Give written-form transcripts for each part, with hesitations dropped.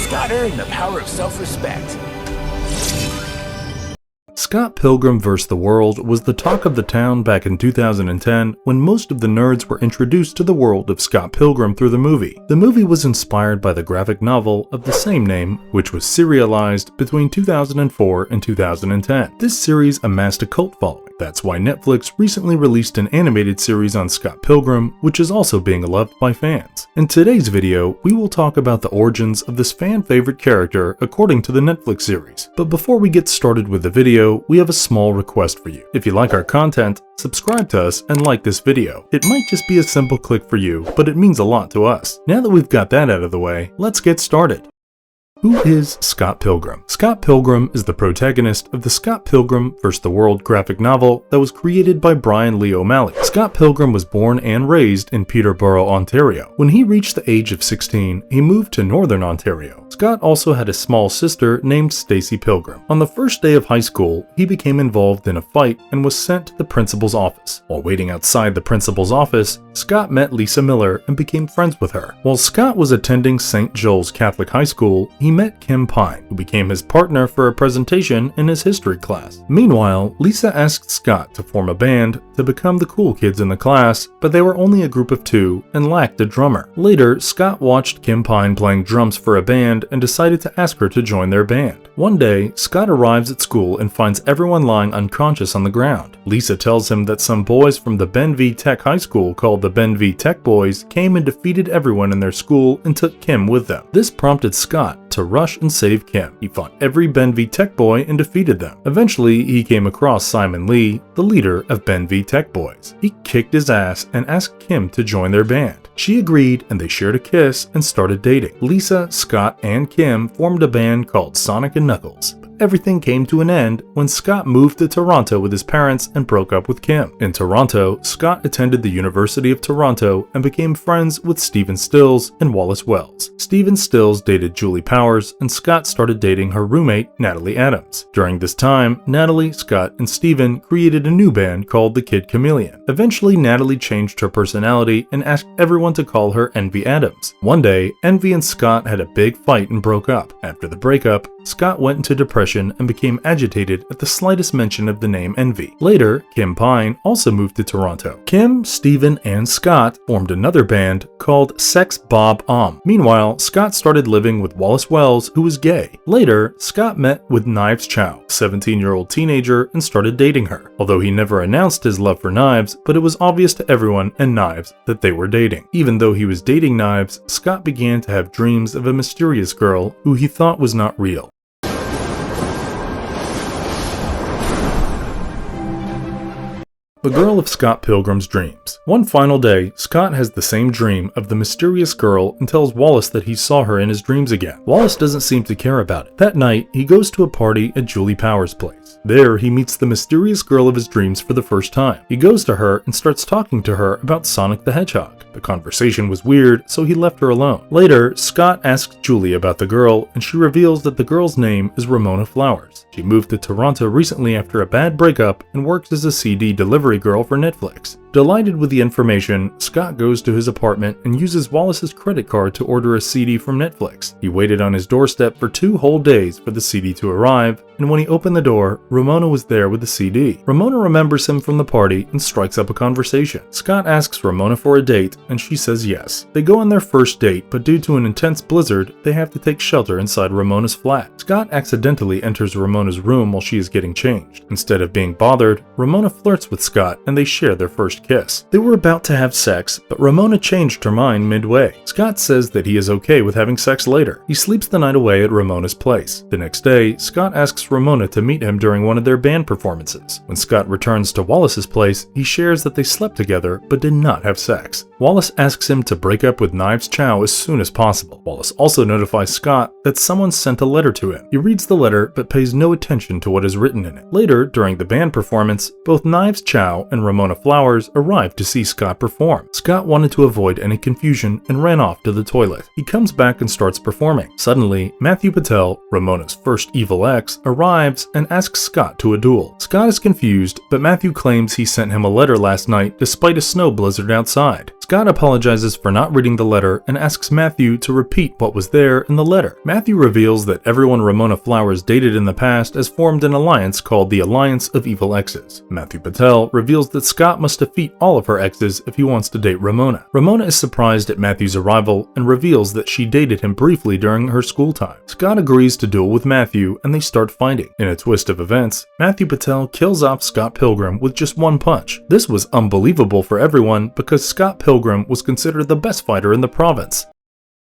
Scott earned the power of self-respect. Scott Pilgrim vs. the World was the talk of the town back in 2010 when most of the nerds were introduced to the world of Scott Pilgrim through the movie. The movie was inspired by the graphic novel of the same name, which was serialized between 2004 and 2010. This series amassed a cult following. That's why Netflix recently released an animated series on Scott Pilgrim, which is also being loved by fans. In today's video, we will talk about the origins of this fan-favorite character according to the Netflix series. But before we get started with the video, we have a small request for you. If you like our content, subscribe to us and like this video. It might just be a simple click for you, but it means a lot to us. Now that we've got that out of the way, let's get started. Who is Scott Pilgrim? Scott Pilgrim is the protagonist of the Scott Pilgrim vs. the World graphic novel that was created by Brian Lee O'Malley. Scott Pilgrim was born and raised in Peterborough, Ontario. When he reached the age of 16, he moved to Northern Ontario. Scott also had a small sister named Stacy Pilgrim. On the first day of high school, he became involved in a fight and was sent to the principal's office. While waiting outside the principal's office, Scott met Lisa Miller and became friends with her. While Scott was attending St. Joel's Catholic High School, he met Kim Pine, who became his partner for a presentation in his history class. Meanwhile, Lisa asked Scott to form a band to become the cool kids in the class, but they were only a group of two and lacked a drummer. Later, Scott watched Kim Pine playing drums for a band and decided to ask her to join their band. One day, Scott arrives at school and finds everyone lying unconscious on the ground. Lisa tells him that some boys from the Ben V Tech High School called the Ben V Tech Boys came and defeated everyone in their school and took Kim with them. This prompted Scott to rush and save Kim. He fought every Ben V Tech boy and defeated them. Eventually, he came across Simon Lee, the leader of Ben V Tech Boys. He kicked his ass and asked Kim to join their band. She agreed and they shared a kiss and started dating. Lisa, Scott, and Kim formed a band called Sonic and Knuckles. Everything came to an end when Scott moved to Toronto with his parents and broke up with Kim. In Toronto, Scott attended the University of Toronto and became friends with Stephen Stills and Wallace Wells. Stephen Stills dated Julie Powers and Scott started dating her roommate, Natalie Adams. During this time, Natalie, Scott, and Stephen created a new band called the Kid Chameleon. Eventually, Natalie changed her personality and asked everyone to call her Envy Adams. One day, Envy and Scott had a big fight and broke up. After the breakup, Scott went into depression and became agitated at the slightest mention of the name Envy. Later, Kim Pine also moved to Toronto. Kim, Stephen, and Scott formed another band called Sex Bob Om. Meanwhile, Scott started living with Wallace Wells, who was gay. Later, Scott met with Knives Chow, a 17-year-old teenager, and started dating her. Although he never announced his love for Knives, but it was obvious to everyone and Knives that they were dating. Even though he was dating Knives, Scott began to have dreams of a mysterious girl who he thought was not real. The girl of Scott Pilgrim's dreams. One final day, Scott has the same dream of the mysterious girl and tells Wallace that he saw her in his dreams again. Wallace doesn't seem to care about it. That night, he goes to a party at Julie Powers' place. There, he meets the mysterious girl of his dreams for the first time. He goes to her and starts talking to her about Sonic the Hedgehog. The conversation was weird, so he left her alone. Later, Scott asks Julie about the girl, and she reveals that the girl's name is Ramona Flowers. She moved to Toronto recently after a bad breakup and works as a CD delivery girl for Netflix. Delighted with the information, Scott goes to his apartment and uses Wallace's credit card to order a CD from Netflix. He waited on his doorstep for 2 whole days for the CD to arrive, and when he opened the door, Ramona was there with the CD. Ramona remembers him from the party and strikes up a conversation. Scott asks Ramona for a date, and she says yes. They go on their first date, but due to an intense blizzard, they have to take shelter inside Ramona's flat. Scott accidentally enters Ramona's room while she is getting changed. Instead of being bothered, Ramona flirts with Scott and they share their first kiss. They were about to have sex, but Ramona changed her mind midway. Scott says that he is okay with having sex later. He sleeps the night away at Ramona's place. The next day, Scott asks Ramona to meet him during one of their band performances. When Scott returns to Wallace's place, he shares that they slept together but did not have sex. Wallace asks him to break up with Knives Chow as soon as possible. Wallace also notifies Scott that someone sent a letter to him. He reads the letter but pays no attention to what is written in it. Later, during the band performance, both Knives Chow and Ramona Flowers arrived to see Scott perform. Scott wanted to avoid any confusion and ran off to the toilet. He comes back and starts performing. Suddenly, Matthew Patel, Ramona's first evil ex, arrives and asks Scott to a duel. Scott is confused, but Matthew claims he sent him a letter last night despite a snow blizzard outside. Scott apologizes for not reading the letter and asks Matthew to repeat what was there in the letter. Matthew reveals that everyone Ramona Flowers dated in the past has formed an alliance called the Alliance of Evil Exes. Matthew Patel reveals that Scott must defeat all of her exes if he wants to date Ramona. Ramona is surprised at Matthew's arrival and reveals that she dated him briefly during her school time. Scott agrees to duel with Matthew and they start fighting. In a twist of events, Matthew Patel kills off Scott Pilgrim with just one punch. This was unbelievable for everyone because Scott Pilgrim was considered the best fighter in the province.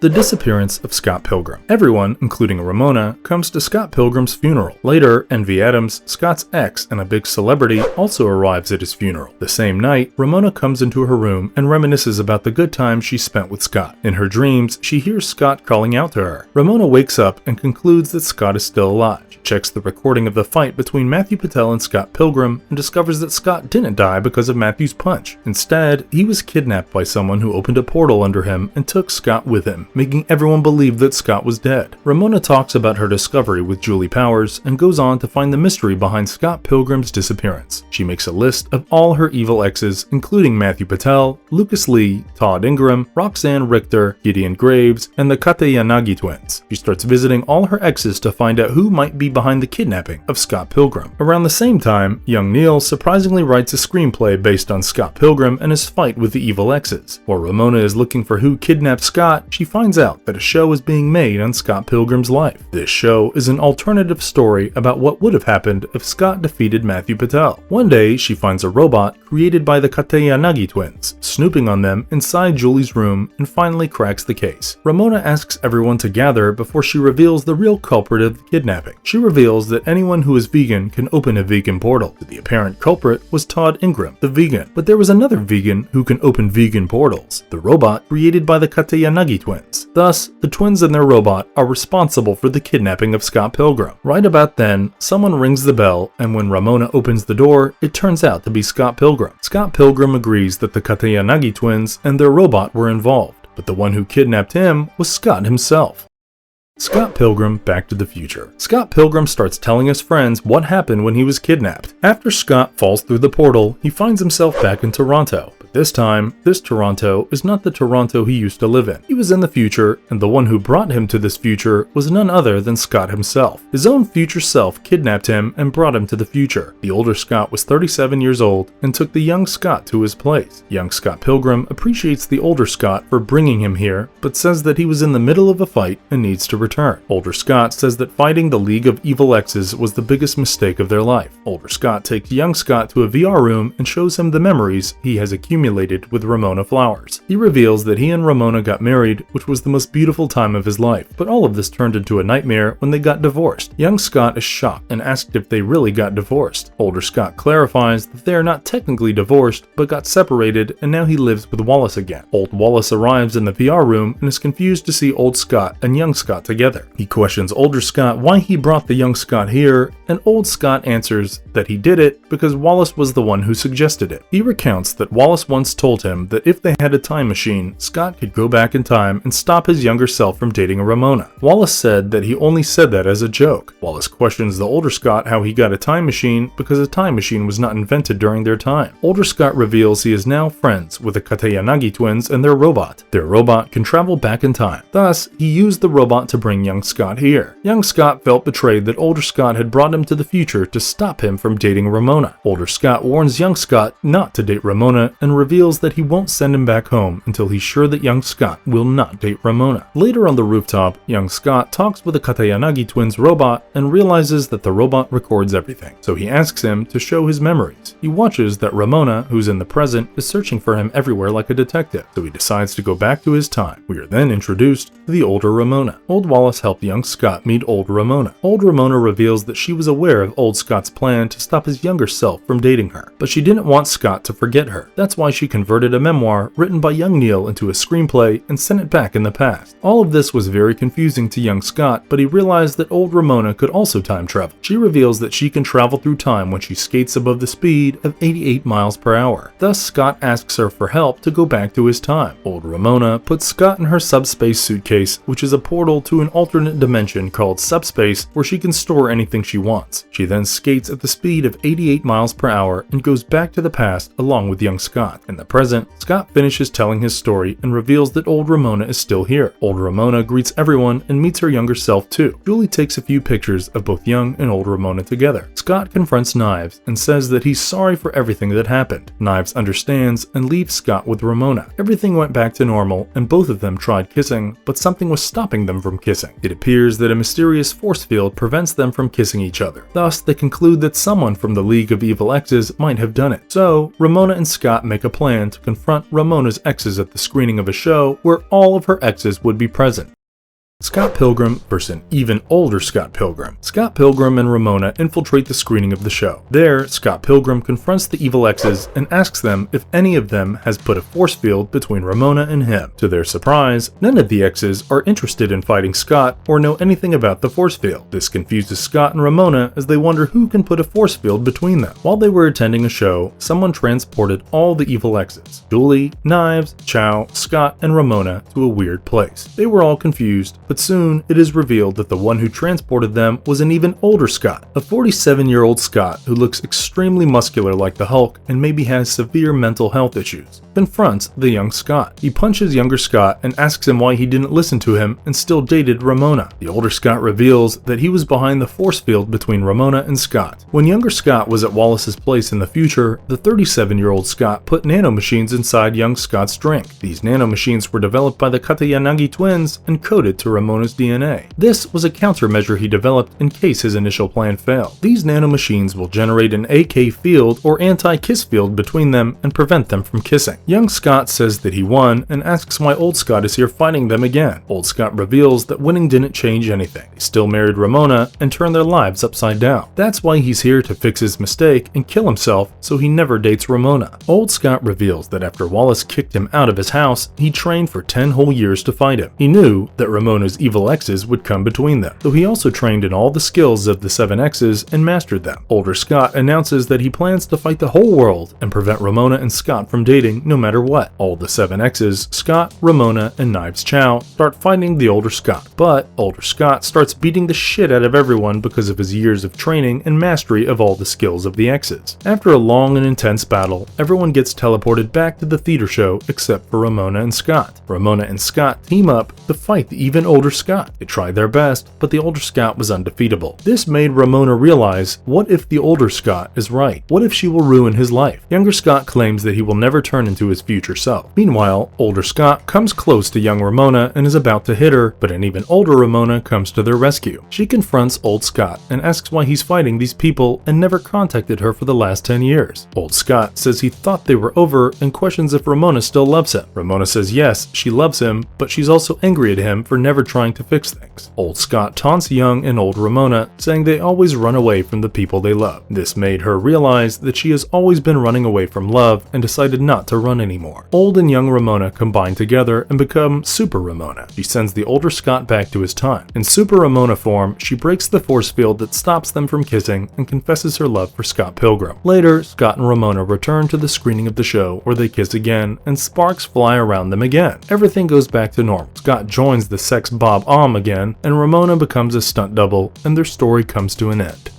The disappearance of Scott Pilgrim. Everyone, including Ramona, comes to Scott Pilgrim's funeral. Later, Envy Adams, Scott's ex and a big celebrity, also arrives at his funeral. The same night, Ramona comes into her room and reminisces about the good time she spent with Scott. In her dreams, she hears Scott calling out to her. Ramona wakes up and concludes that Scott is still alive. She checks the recording of the fight between Matthew Patel and Scott Pilgrim and discovers that Scott didn't die because of Matthew's punch. Instead, he was kidnapped by someone who opened a portal under him and took Scott with him, making everyone believe that Scott was dead. Ramona talks about her discovery with Julie Powers and goes on to find the mystery behind Scott Pilgrim's disappearance. She makes a list of all her evil exes, including Matthew Patel, Lucas Lee, Todd Ingram, Roxanne Richter, Gideon Graves, and the Katayanagi twins. She starts visiting all her exes to find out who might be behind the kidnapping of Scott Pilgrim. Around the same time, young Neil surprisingly writes a screenplay based on Scott Pilgrim and his fight with the evil exes. While Ramona is looking for who kidnapped Scott, she finds out that a show is being made on Scott Pilgrim's life. This show is an alternative story about what would have happened if Scott defeated Matthew Patel. One day, she finds a robot created by the Katayanagi twins, snooping on them inside Julie's room and finally cracks the case. Ramona asks everyone to gather before she reveals the real culprit of the kidnapping. She reveals that anyone who is vegan can open a vegan portal. The apparent culprit was Todd Ingram, the vegan, but there was another vegan who can open vegan portals, the robot created by the Katayanagi twins. Thus, the twins and their robot are responsible for the kidnapping of Scott Pilgrim. Right about then, someone rings the bell, and when Ramona opens the door, it turns out to be Scott Pilgrim. Scott Pilgrim agrees that the Katayanagi twins and their robot were involved, but the one who kidnapped him was Scott himself. Scott Pilgrim, Back to the Future. Scott Pilgrim starts telling his friends what happened when he was kidnapped. After Scott falls through the portal, he finds himself back in Toronto. But this time, this Toronto is not the Toronto he used to live in. He was in the future, and the one who brought him to this future was none other than Scott himself. His own future self kidnapped him and brought him to the future. The older Scott was 37 years old and took the young Scott to his place. Young Scott Pilgrim appreciates the older Scott for bringing him here, but says that he was in the middle of a fight and needs to return. Older Scott says that fighting the League of Evil Exes was the biggest mistake of their life. Older Scott takes young Scott to a VR room and shows him the memories he has accumulated with Ramona Flowers. He reveals that he and Ramona got married, which was the most beautiful time of his life, but all of this turned into a nightmare when they got divorced. Young Scott is shocked and asked if they really got divorced. Older Scott clarifies that they are not technically divorced, but got separated and now he lives with Wallace again. Old Wallace arrives in the VR room and is confused to see Old Scott and Young Scott together. He questions older Scott why he brought the young Scott here, and old Scott answers that he did it because Wallace was the one who suggested it. He recounts that Wallace once told him that if they had a time machine, Scott could go back in time and stop his younger self from dating Ramona. Wallace said that he only said that as a joke. Wallace questions the older Scott how he got a time machine because a time machine was not invented during their time. Older Scott reveals he is now friends with the Katayanagi twins and their robot. Their robot can travel back in time. Thus, he used the robot to bring young Scott here. Young Scott felt betrayed that older Scott had brought him to the future to stop him from dating Ramona. Older Scott warns young Scott not to date Ramona and reveals that he won't send him back home until he's sure that young Scott will not date Ramona. Later on the rooftop, young Scott talks with the Katayanagi twins robot and realizes that the robot records everything, so he asks him to show his memories. He watches that Ramona, who's in the present, is searching for him everywhere like a detective, so he decides to go back to his time. We are then introduced to the older Ramona. Old Wallace helped young Scott meet old Ramona. Old Ramona reveals that she was aware of old Scott's plan to stop his younger self from dating her, but she didn't want Scott to forget her. That's why she converted a memoir written by young Neil into a screenplay and sent it back in the past. All of this was very confusing to young Scott, but he realized that old Ramona could also time travel. She reveals that she can travel through time when she skates above the speed of 88 miles per hour. Thus, Scott asks her for help to go back to his time. Old Ramona puts Scott in her subspace suitcase, which is a portal to an alternate dimension called subspace where she can store anything she wants. She then skates at the speed of 88 miles per hour and goes back to the past along with young Scott. Scott. In the present, Scott finishes telling his story and reveals that old Ramona is still here. Old Ramona greets everyone and meets her younger self too. Julie takes a few pictures of both young and old Ramona together. Scott confronts Knives and says that he's sorry for everything that happened. Knives understands and leaves Scott with Ramona. Everything went back to normal and both of them tried kissing, but something was stopping them from kissing. It appears that a mysterious force field prevents them from kissing each other. Thus, they conclude that someone from the League of Evil Exes might have done it. So, Ramona and Scott make a plan to confront Ramona's exes at the screening of a show where all of her exes would be present. Scott Pilgrim versus an even older Scott Pilgrim. Scott Pilgrim and Ramona infiltrate the screening of the show. There, Scott Pilgrim confronts the evil exes and asks them if any of them has put a force field between Ramona and him. To their surprise, none of the exes are interested in fighting Scott or know anything about the force field. This confuses Scott and Ramona as they wonder who can put a force field between them. While they were attending a show, someone transported all the evil exes, Julie, Knives, Chow, Scott, and Ramona, to a weird place. They were all confused, but soon it is revealed that the one who transported them was an even older Scott, a 47-year-old Scott who looks extremely muscular like the Hulk and maybe has severe mental health issues. Confronts the young Scott. He punches younger Scott and asks him why he didn't listen to him and still dated Ramona. The older Scott reveals that he was behind the force field between Ramona and Scott. When younger Scott was at Wallace's place in the future, the 37-year-old Scott put nanomachines inside young Scott's drink. These nanomachines were developed by the Katayanagi twins and coded to Ramona's DNA. This was a countermeasure he developed in case his initial plan failed. These nanomachines will generate an AK field or anti-kiss field between them and prevent them from kissing. Young Scott says that he won and asks why old Scott is here fighting them again. Old Scott reveals that winning didn't change anything. He still married Ramona and turned their lives upside down. That's why he's here to fix his mistake and kill himself so he never dates Ramona. Old Scott reveals that after Wallace kicked him out of his house, he trained for 10 whole years to fight him. He knew that Ramona's evil exes would come between them, so he also trained in all the skills of the 7 exes and mastered them. Older Scott announces that he plans to fight the whole world and prevent Ramona and Scott from dating no matter what. All the 7 exes, Scott, Ramona, and Knives Chow, start fighting the older Scott, but older Scott starts beating the shit out of everyone because of his years of training and mastery of all the skills of the exes. After a long and intense battle, everyone gets teleported back to the theater show except for Ramona and Scott. Ramona and Scott team up to fight the even older Scott. They tried their best, but the older Scott was undefeatable. This made Ramona realize, what if the older Scott is right? What if she will ruin his life? Younger Scott claims that he will never turn into his future self. Meanwhile, older Scott comes close to young Ramona and is about to hit her, but an even older Ramona comes to their rescue. She confronts old Scott and asks why he's fighting these people and never contacted her for the last 10 years. Old Scott says he thought they were over and questions if Ramona still loves him. Ramona says yes, she loves him, but she's also angry at him for never trying to fix things. Old Scott taunts young and old Ramona, saying they always run away from the people they love. This made her realize that she has always been running away from love and decided not to run anymore. Old and young Ramona combine together and become Super Ramona. She sends the older Scott back to his time. In Super Ramona form, she breaks the force field that stops them from kissing and confesses her love for Scott Pilgrim. Later, Scott and Ramona return to the screening of the show where they kiss again and sparks fly around them again. Everything goes back to normal. Scott joins the sex Bob again, and Ramona becomes a stunt double, and their story comes to an end.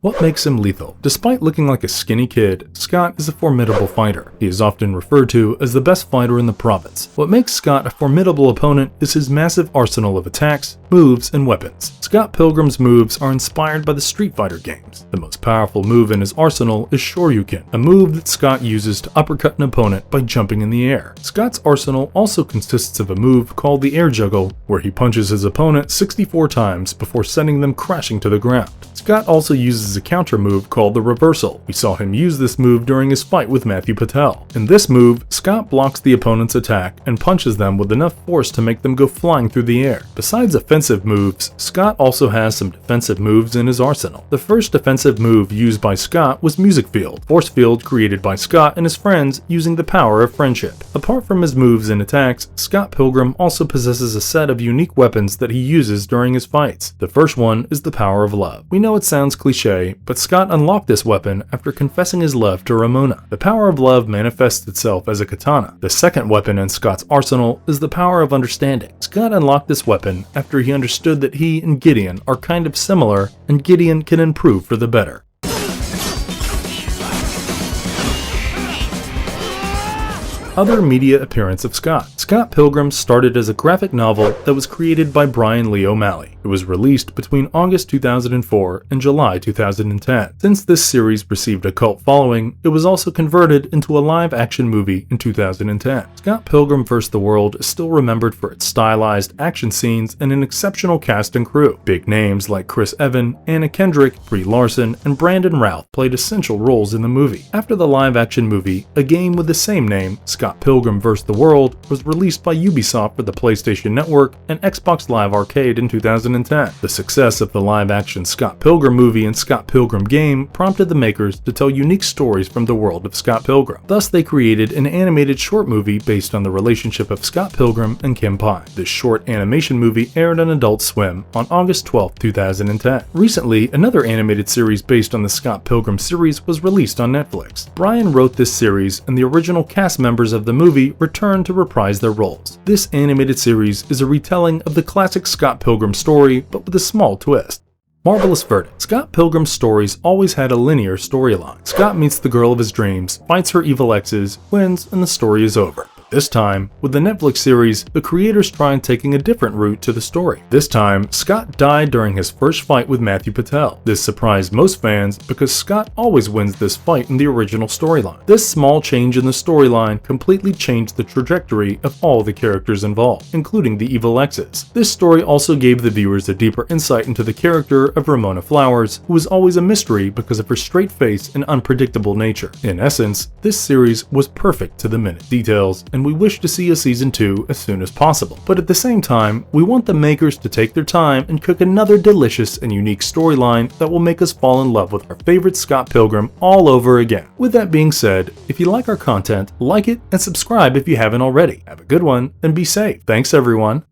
What makes him lethal? Despite looking like a skinny kid, Scott is a formidable fighter. He is often referred to as the best fighter in the province. What makes Scott a formidable opponent is his massive arsenal of attacks, moves, and weapons. Scott Pilgrim's moves are inspired by the Street Fighter games. The most powerful move in his arsenal is Shoryuken, a move that Scott uses to uppercut an opponent by jumping in the air. Scott's arsenal also consists of a move called the air juggle, where he punches his opponent 64 times before sending them crashing to the ground. Scott also uses a counter move called the reversal. We saw him use this move during his fight with Matthew Patel. In this move, Scott blocks the opponent's attack and punches them with enough force to make them go flying through the air. Besides offensive moves, Scott also has some defensive moves in his arsenal. The first defensive move used by Scott was Music Field, force field created by Scott and his friends using the power of friendship. Apart from his moves and attacks, Scott Pilgrim also possesses a set of unique weapons that he uses during his fights. The first one is the power of love. We know it sounds cliche, but Scott unlocked this weapon after confessing his love to Ramona. The power of love manifests itself as a katana. The second weapon in Scott's arsenal is the power of understanding. Scott unlocked this weapon after he understood that he and Gideon are kind of similar, and Gideon can improve for the better. Other media appearance of Scott. Scott Pilgrim started as a graphic novel that was created by Brian Lee O'Malley. It was released between August 2004 and July 2010. Since this series received a cult following, it was also converted into a live-action movie in 2010. Scott Pilgrim vs. the World is still remembered for its stylized action scenes and an exceptional cast and crew. Big names like Chris Evans, Anna Kendrick, Brie Larson, and Brandon Routh played essential roles in the movie. After the live-action movie, a game with the same name, Scott Pilgrim vs. the World, was released by Ubisoft for the PlayStation Network and Xbox Live Arcade in 2010. The success of the live-action Scott Pilgrim movie and Scott Pilgrim game prompted the makers to tell unique stories from the world of Scott Pilgrim. Thus, they created an animated short movie based on the relationship of Scott Pilgrim and Kim Pine. This short animation movie aired on Adult Swim on August 12, 2010. Recently, another animated series based on the Scott Pilgrim series was released on Netflix. Brian wrote this series, and the original cast members of the movie returned to reprise their roles. This animated series is a retelling of the classic Scott Pilgrim story, but with a small twist. Marvelous verdict. Scott Pilgrim's stories always had a linear storyline. Scott meets the girl of his dreams, fights her evil exes, wins, and the story is over. This time, with the Netflix series, the creators tried taking a different route to the story. This time, Scott died during his first fight with Matthew Patel. This surprised most fans because Scott always wins this fight in the original storyline. This small change in the storyline completely changed the trajectory of all the characters involved, including the evil exes. This story also gave the viewers a deeper insight into the character of Ramona Flowers, who was always a mystery because of her straight face and unpredictable nature. In essence, this series was perfect to the minute. Details, and we wish to see a season 2 as soon as possible. But at the same time, we want the makers to take their time and cook another delicious and unique storyline that will make us fall in love with our favorite Scott Pilgrim all over again. With that being said, if you like our content, like it and subscribe if you haven't already. Have a good one and be safe. Thanks everyone.